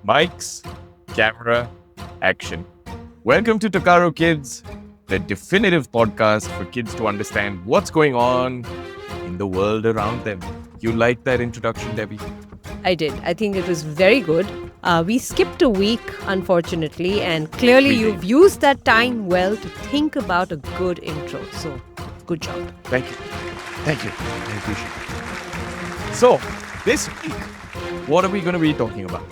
Mics, camera, action. Welcome to Takaro Kids, the definitive podcast for kids to understand what's going on in the world around them. You like that introduction, Debbie? I did. I think it was very good. We skipped a week, unfortunately, and clearly We you've did. used that time well to think about a good intro. So, good job. Thank you. Thank you. I appreciate it. So, this week, what are we going to be talking about?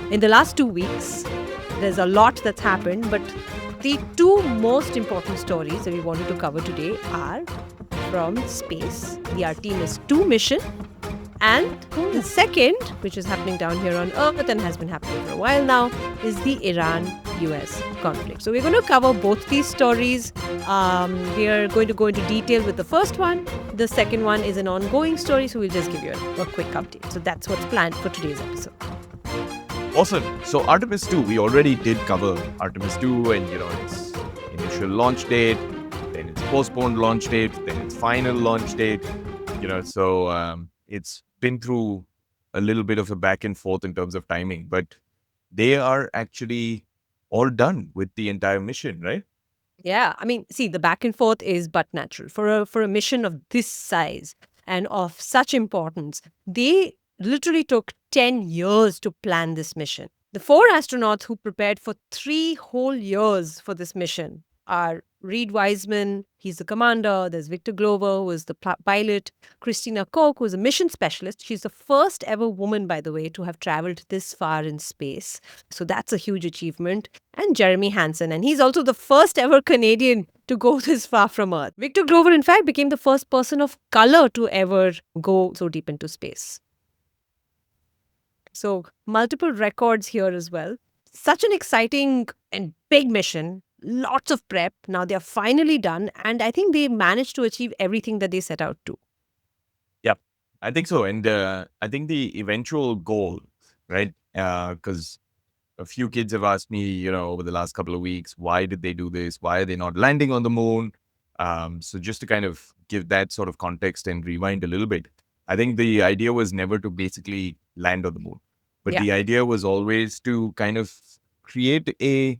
In the last 2 weeks, there's a lot that's happened, but the two most important stories that we wanted to cover today are from space, the Artemis II mission, and the second, which is happening down here on Earth and has been happening for a while now, is the Iran-US conflict. So we're going to cover both these stories. We are going to go into detail with the first one. The second one is an ongoing story, so we'll just give you a quick update. So that's what's planned for today's episode. Awesome. So Artemis 2, we already did cover Artemis 2 and, its initial launch date, then its postponed launch date, then its final launch date, so it's been through a little bit of a back and forth in terms of timing, but they are actually all done with the entire mission, right? Yeah, I mean, see, the back and forth is but natural. For a mission of this size and of such importance, they literally took 10 years to plan this mission. The 4 astronauts who prepared for 3 whole years for this mission are Reed Wiseman, he's the commander. There's Victor Glover, who is the pilot. Christina Koch, who is a mission specialist. She's the first ever woman, by the way, to have traveled this far in space. So that's a huge achievement. And Jeremy Hansen, and he's also the first ever Canadian to go this far from Earth. Victor Glover, in fact, became the first person of color to ever go so deep into space. So multiple records here as well. Such an exciting and big mission. Lots of prep. Now they are finally done. And I think they managed to achieve everything that they set out to. Yeah, I think so. And I think the eventual goal, right? Because a few kids have asked me, over the last couple of weeks, why did they do this? Why are they not landing on the moon? So just to kind of give that sort of context and rewind a little bit, I think the idea was never to basically land on the moon, but the idea was always to kind of create a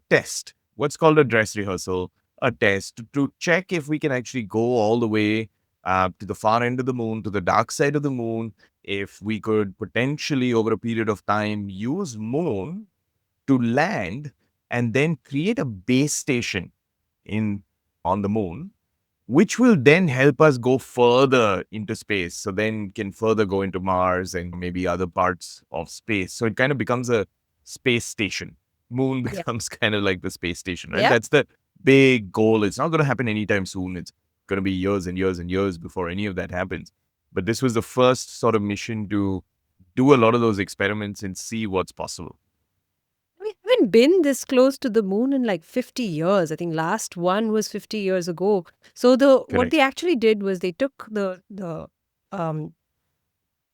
test, what's called a dress rehearsal, a test to check if we can actually go all the way to the far end of the moon, to the dark side of the moon, if we could potentially over a period of time use moon to land and then create a base station on the moon, which will then help us go further into space. So then can further go into Mars and maybe other parts of space. So it kind of becomes a space station. Moon becomes kind of like the space station, right? Yeah. That's the big goal. It's not going to happen anytime soon. It's going to be years and years and years before any of that happens. But this was the first sort of mission to do a lot of those experiments and see what's possible. We haven't been this close to the moon in like 50 years. I think last one was 50 years ago. So what Correct. they actually did was they took the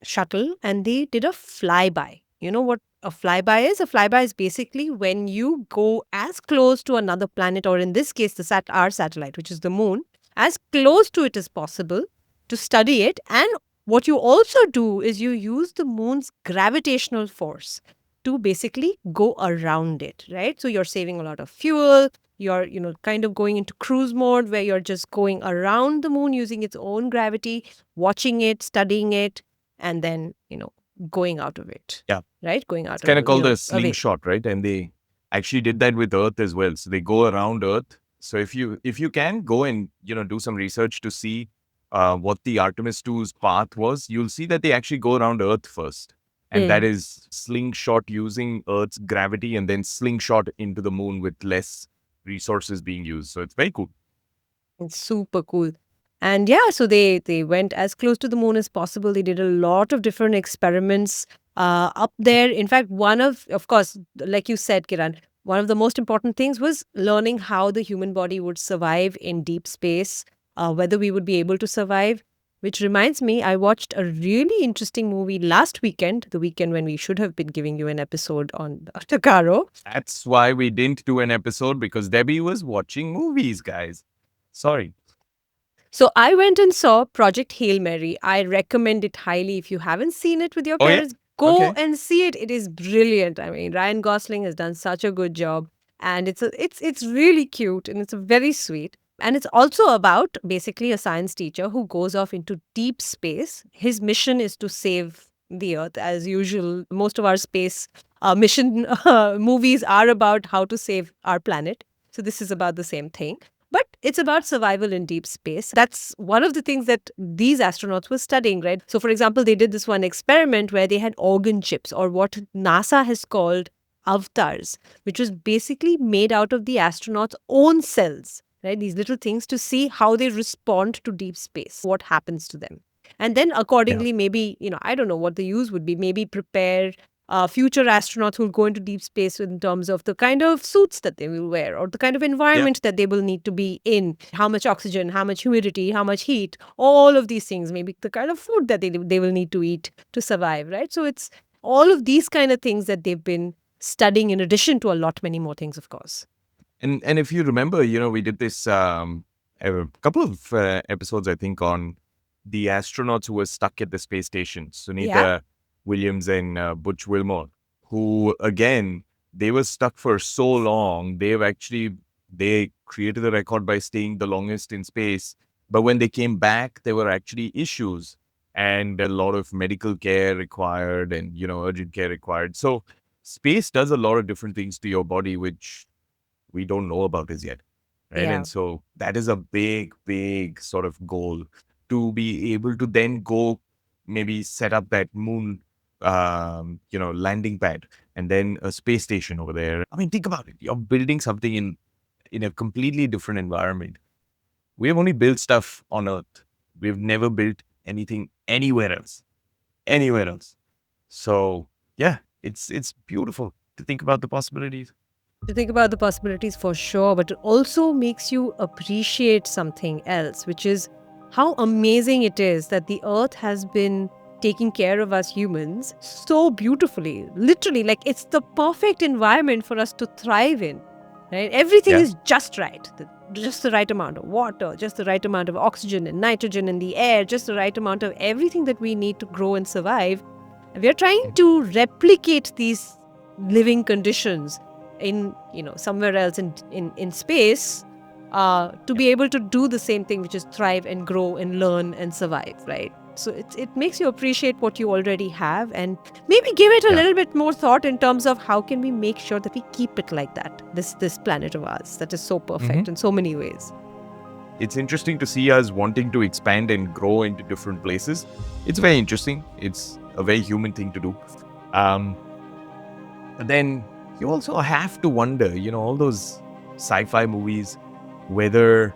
shuttle and they did a flyby. You know what a flyby is? A flyby is basically when you go as close to another planet, or in this case, our satellite, which is the moon, as close to it as possible to study it. And what you also do is you use the moon's gravitational force to basically go around it, right? So you're saving a lot of fuel. You're, kind of going into cruise mode where you're just going around the moon using its own gravity, watching it, studying it, and then, going out of it. Yeah. Right? Going out It's kind of called a away. slingshot, right? And they actually did that with Earth as well. So they go around Earth. So if you can go and, do some research to see what the Artemis 2's path was, you'll see that they actually go around Earth first. And that is slingshot using Earth's gravity and then slingshot into the moon with less resources being used. So it's very cool. It's super cool. And yeah, so they went as close to the moon as possible. They did a lot of different experiments up there. In fact, of course, like you said, Kiran, one of the most important things was learning how the human body would survive in deep space, whether we would be able to survive. Which reminds me, I watched a really interesting movie last weekend, the weekend when we should have been giving you an episode on Takaro. That's why we didn't do an episode, because Debbie was watching movies, guys. Sorry. So I went and saw Project Hail Mary. I recommend it highly if you haven't seen it with your Oh, yeah? parents. Go Okay. and see it. It is brilliant. I mean, Ryan Gosling has done such a good job, and it's really cute and it's very sweet. And it's also about basically a science teacher who goes off into deep space. His mission is to save the Earth, as usual. Most of our space mission movies are about how to save our planet. So this is about the same thing. But it's about survival in deep space. That's one of the things that these astronauts were studying, right? So, for example, they did this one experiment where they had organ chips, or what NASA has called avatars, which was basically made out of the astronauts' own cells, right? These little things to see how they respond to deep space, what happens to them. And then Yeah. accordingly, maybe, I don't know what the use would be, maybe prepare future astronauts who will go into deep space in terms of the kind of suits that they will wear or the kind of Yep. environment that they will need to be in, how much oxygen, how much humidity, how much heat, all of these things, maybe the kind of food that they will need to eat to survive, right? So it's all of these kind of things that they've been studying in addition to a lot many more things, of course. And if you remember, we did this a couple of episodes, I think, on the astronauts who were stuck at the space station, Yeah. Sunita Williams and Butch Wilmore, who again they were stuck for so long. They created a record by staying the longest in space. But when they came back, there were actually issues and a lot of medical care required and urgent care required. So space does a lot of different things to your body, which we don't know about as yet, right? Yeah. And so that is a big, big sort of goal to be able to then go maybe set up that moon, landing pad and then a space station over there. I mean, think about it. You're building something in a completely different environment. We have only built stuff on Earth. We've never built anything anywhere else. So yeah, it's beautiful to think about the possibilities. To think about the possibilities for sure, but it also makes you appreciate something else, which is how amazing it is that the earth has been taking care of us humans so beautifully. Literally, like it's the perfect environment for us to thrive in. Right? Everything Yeah. is just right. Just the right amount of water, just the right amount of oxygen and nitrogen in the air, just the right amount of everything that we need to grow and survive. We are trying to replicate these living conditions in somewhere else in space, to be able to do the same thing, which is thrive and grow and learn and survive, right? So it makes you appreciate what you already have and maybe give it a Yeah. little bit more thought in terms of how can we make sure that we keep it like that, this planet of ours that is so perfect in so many ways. It's interesting to see us wanting to expand and grow into different places. It's very interesting. It's a very human thing to do. Um, but then you also have to wonder, all those sci-fi movies, whether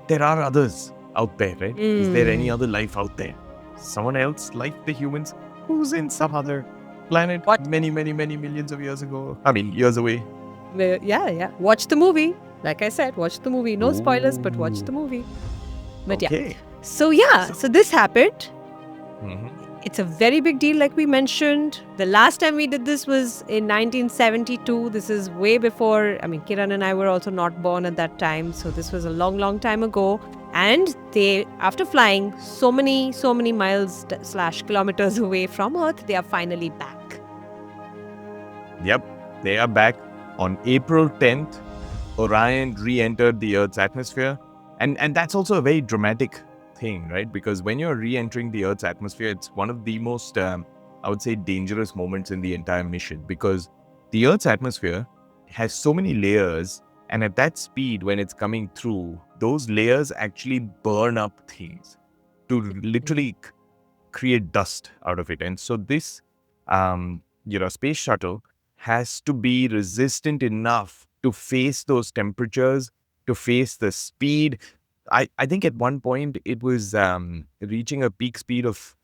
there are others out there, right? Is there any Mm. other life out there? Someone else like the humans who's in some other planet What? many, many, many millions of years ago? I mean, years away. Yeah. Watch the movie. Like I said, watch the movie. No spoilers, but watch Ooh, the movie. But yeah. okay. So yeah, So, so this happened. mhm. It's a very big deal, like we mentioned. The last time we did this was in 1972. This is way before, I mean, Kiran and I were also not born at that time. So this was a long, long time ago. And they, after flying so many miles slash kilometers away from Earth, they are finally back. Yep, they are back. On April 10th, Orion re-entered the Earth's atmosphere. And that's also a very dramatic thing, right? Because when you're re-entering the Earth's atmosphere, it's one of the most, I would say, dangerous moments in the entire mission. Because the Earth's atmosphere has so many layers. And at that speed, when it's coming through, those layers actually burn up things to literally create dust out of it. And so this, space shuttle has to be resistant enough to face those temperatures, to face the speed. I think at one point it was reaching a peak speed of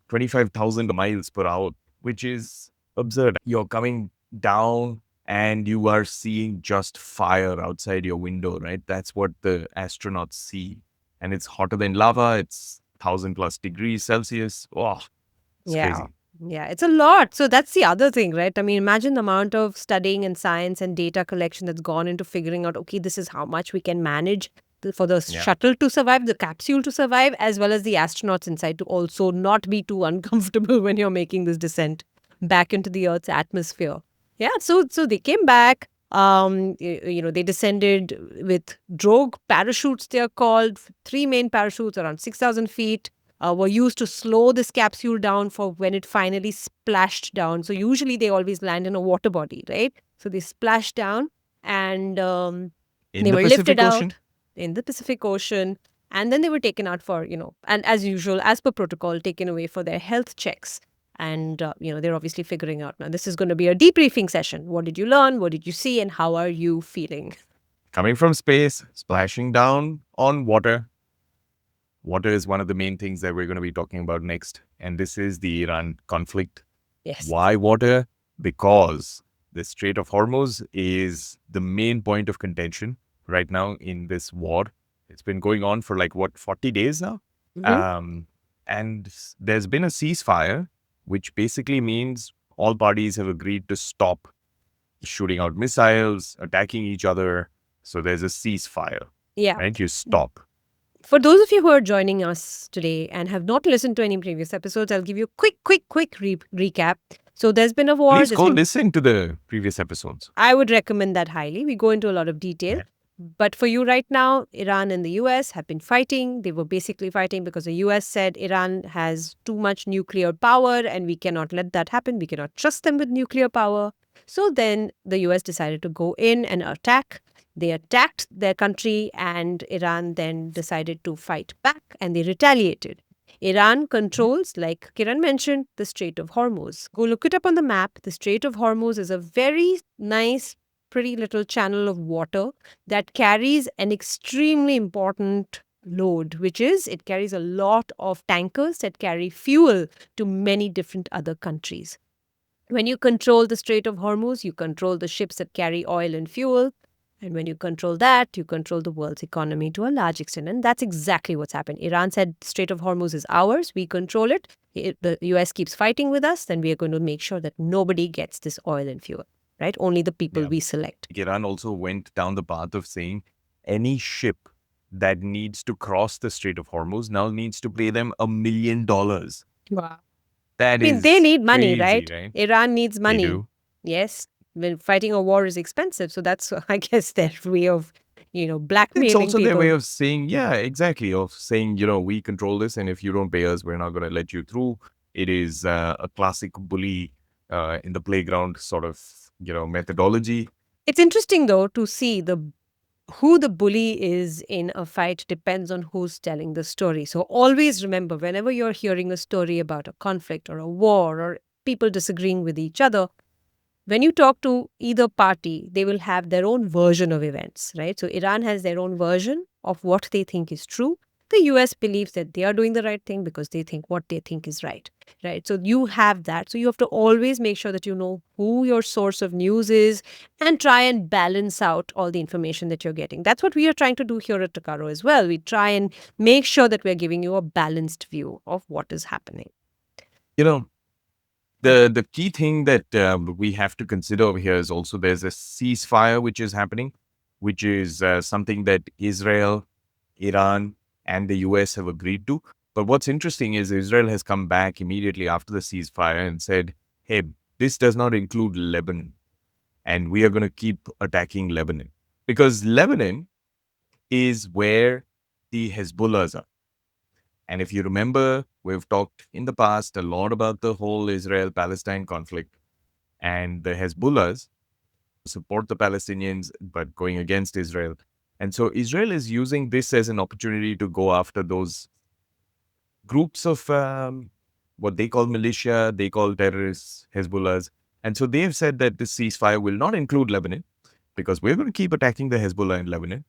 25,000 miles per hour, which is absurd. You're coming down and you are seeing just fire outside your window, right? That's what the astronauts see. And it's hotter than lava. It's 1,000+ degrees Celsius. Oh, it's Yeah. crazy. Yeah, it's a lot. So that's the other thing, right? I mean, imagine the amount of studying and science and data collection that's gone into figuring out, okay, this is how much we can manage for the Yeah. shuttle to survive, the capsule to survive, as well as the astronauts inside to also not be too uncomfortable when you're making this descent back into the Earth's atmosphere. Yeah, so they came back. They descended with drogue parachutes. They are called 3 main parachutes around 6,000 feet. Were used to slow this capsule down for when it finally splashed down. So usually they always land in a water body, right? So they splashed down and In they the were lifted Pacific Ocean. out in the Pacific Ocean. And then they were taken out for, and as usual, as per protocol, taken away for their health checks. And, they're obviously figuring out now this is going to be a debriefing session. What did you learn? What did you see? And how are you feeling? Coming from space, splashing down on water. Water is one of the main things that we're going to be talking about next. And this is the Iran conflict. Yes. Why water? Because the Strait of Hormuz is the main point of contention right now in this war. It's been going on for 40 days now? And there's been a ceasefire, which basically means all parties have agreed to stop shooting out missiles, attacking each other. So there's a ceasefire, Yeah. right? You stop. For those of you who are joining us today and have not listened to any previous episodes, I'll give you a quick recap. So there's been a war. Please go listen to the previous episodes. I would recommend that highly. We go into a lot of detail. Yeah. But for you right now, Iran and the US have been fighting. They were basically fighting because the US said Iran has too much nuclear power and we cannot let that happen. We cannot trust them with nuclear power. So then the US decided to go in and attack. They attacked their country and Iran then decided to fight back and they retaliated. Iran controls, like Kiran mentioned, the Strait of Hormuz. Go look it up on the map. The Strait of Hormuz is a very nice, pretty little channel of water that carries an extremely important load, which is it carries a lot of tankers that carry fuel to many different other countries. When you control the Strait of Hormuz, you control the ships that carry oil and fuel. And when you control that, you control the world's economy to a large extent. And that's exactly what's happened. Iran said Strait of Hormuz is ours. We control it. If the US keeps fighting with us, then we are going to make sure that nobody gets this oil and fuel, right? Only the people we select. Iran also went down the path of saying any ship that needs to cross the Strait of Hormuz now needs to pay them $1 million. Wow. That is they need money, crazy, right? Iran needs money. They do. Yes. When fighting a war is expensive. So that's, I guess, their way of, blackmailing It's also people. their way of saying, of saying, we control this, and if you don't pay us, we're not going to let you through. It is a classic bully in the playground sort of, methodology. It's interesting, though, to see who the bully is in a fight depends on who's telling the story. So always remember, whenever you're hearing a story about a conflict or a war or people disagreeing with each other, when you talk to either party, they will have their own version of events, right? So Iran has their own version of what they think is true. The US believes that they are doing the right thing because they think what they think is right, right? So you have that. So you have to always make sure that you know who your source of news is and try and balance out all the information that you're getting. That's what we are trying to do here at Takaro as well. We try and make sure that we're giving you a balanced view of what is happening. The key thing that we have to consider over here is also there's a ceasefire which is happening, which is something that Israel, Iran, and the US have agreed to. But what's interesting is Israel has come back immediately after the ceasefire and said, hey, this does not include Lebanon. And we are going to keep attacking Lebanon. Because Lebanon is where the Hezbollahs are. And if you remember, we've talked in the past a lot about the whole Israel-Palestine conflict. And the Hezbollahs support the Palestinians, but going against Israel. And so Israel is using this as an opportunity to go after those groups of what they call militia, they call terrorists, Hezbollahs. And so they have said that this ceasefire will not include Lebanon because we're going to keep attacking the Hezbollah in Lebanon,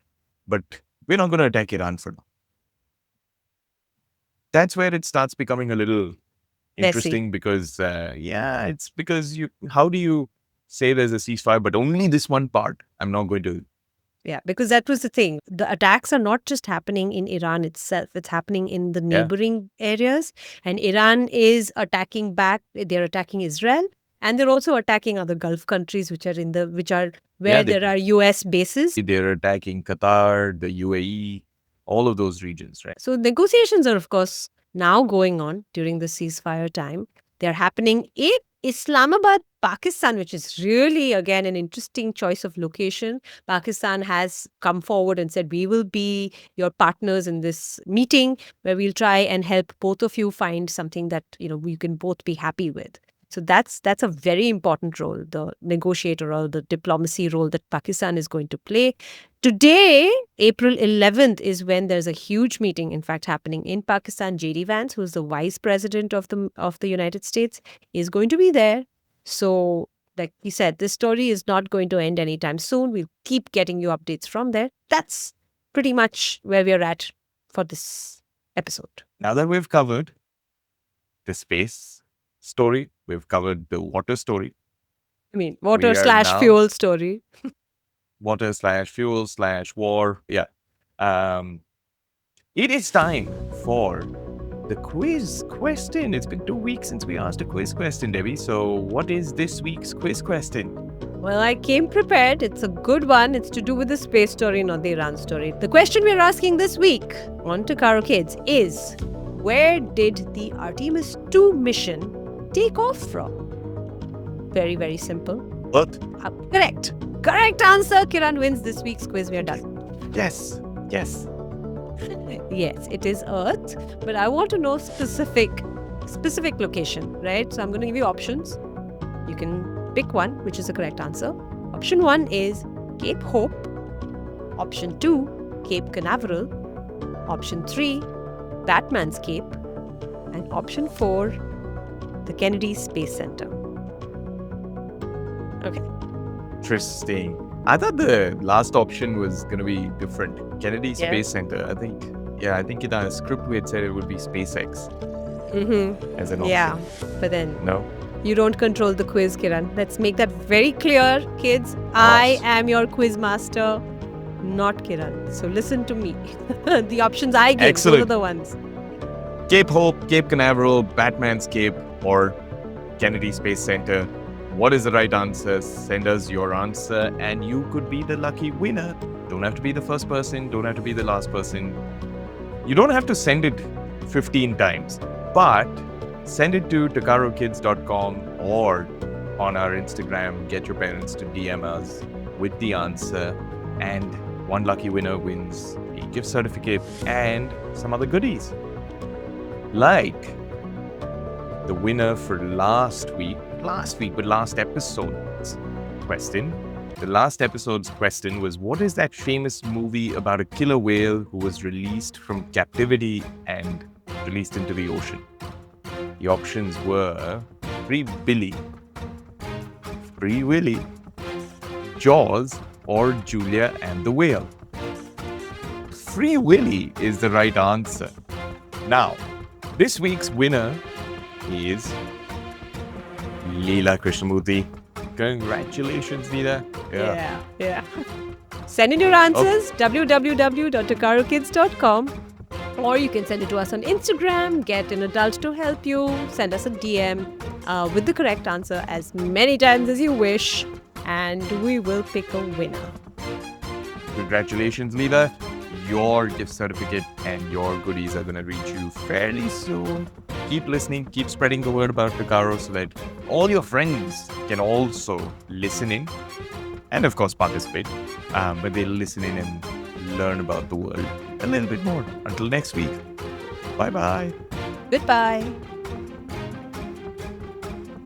but we're not going to attack Iran for now. That's where it starts becoming a little interesting because, it's because how do you say there's a ceasefire, but only this one part? I'm not going to. Yeah, because that was the thing. The attacks are not just happening in Iran itself. It's happening in the neighboring areas. And Iran is attacking back. They're attacking Israel. And they're also attacking other Gulf countries, which are where Yeah, there are US bases. they're attacking Qatar, the UAE, all of those regions, right? So negotiations are, of course, now going on during the ceasefire time. They're happening in Islamabad, Pakistan, which is really, again, an interesting choice of location. Pakistan has come forward and said, we will be your partners in this meeting where we'll try and help both of you find something that, we can both be happy with. So that's a very important role, the negotiator or the diplomacy role that Pakistan is going to play. Today, April 11th, is when there's a huge meeting, in fact, happening in Pakistan. JD Vance, who's the vice president of the United States, is going to be there. So, like he said, this story is not going to end anytime soon. We'll keep getting you updates from there. That's pretty much where we're at for this episode. Now that we've covered the space story, we've covered the water story. I mean, We are now- water/fuel story. Water/fuel/war. Yeah. It is time for the quiz question. It's been 2 weeks since we asked a quiz question, Debbie. So what is this week's quiz question? Well, I came prepared. It's a good one. It's to do with the space story, not the Iran story. The question we're asking this week on Takaro Kids is, where did the Artemis II mission take off from? Very, very simple. Earth. Correct. Correct answer. Kiran wins this week's quiz. We are done. Yes. Yes. Yes, it is Earth, but I want to know specific location, right? So I'm going to give you options. You can pick one, which is the correct answer. Option 1 is Cape Hope. Option 2, Cape Canaveral. Option 3, Batman's Cape. And option 4, the Kennedy Space Center. Okay. Interesting. I thought the last option was going to be different. Kennedy Space Center. I think in our script we had said it would be SpaceX as an option. Yeah, but then No? you don't control the quiz, Kiran. Let's make that very clear, kids. I am your quiz master, not Kiran. So listen to me. The options I gave, Excellent. those are the ones. Cape Hope, Cape Canaveral, Batman's Cape, or Kennedy Space Center. What is the right answer? Send us your answer and you could be the lucky winner. Don't have to be the first person, don't have to be the last person. You don't have to send it 15 times, but send it to takarokids.com or on our Instagram. Get your parents to DM us with the answer, and one lucky winner wins a gift certificate and some other goodies. Like the winner for last episode's question. The last episode's question was, what is that famous movie about a killer whale who was released from captivity and released into the ocean? The options were Free Willy, Jaws, or Julia and the Whale. Free Willy is the right answer. Now, this week's winner is Leela Krishnamurthy. Congratulations, Leela. Yeah. Send in your answers, www.takarokids.com, or you can send it to us on Instagram. Get an adult to help you. Send us a DM with the correct answer as many times as you wish, and we will pick a winner. Congratulations, Leela. Your gift certificate and your goodies are going to reach you fairly soon. Keep listening, keep spreading the word about Takaro so that all your friends can also listen in and, of course, participate. But they'll listen in and learn about the world a little bit more. Until next week, bye-bye. Goodbye.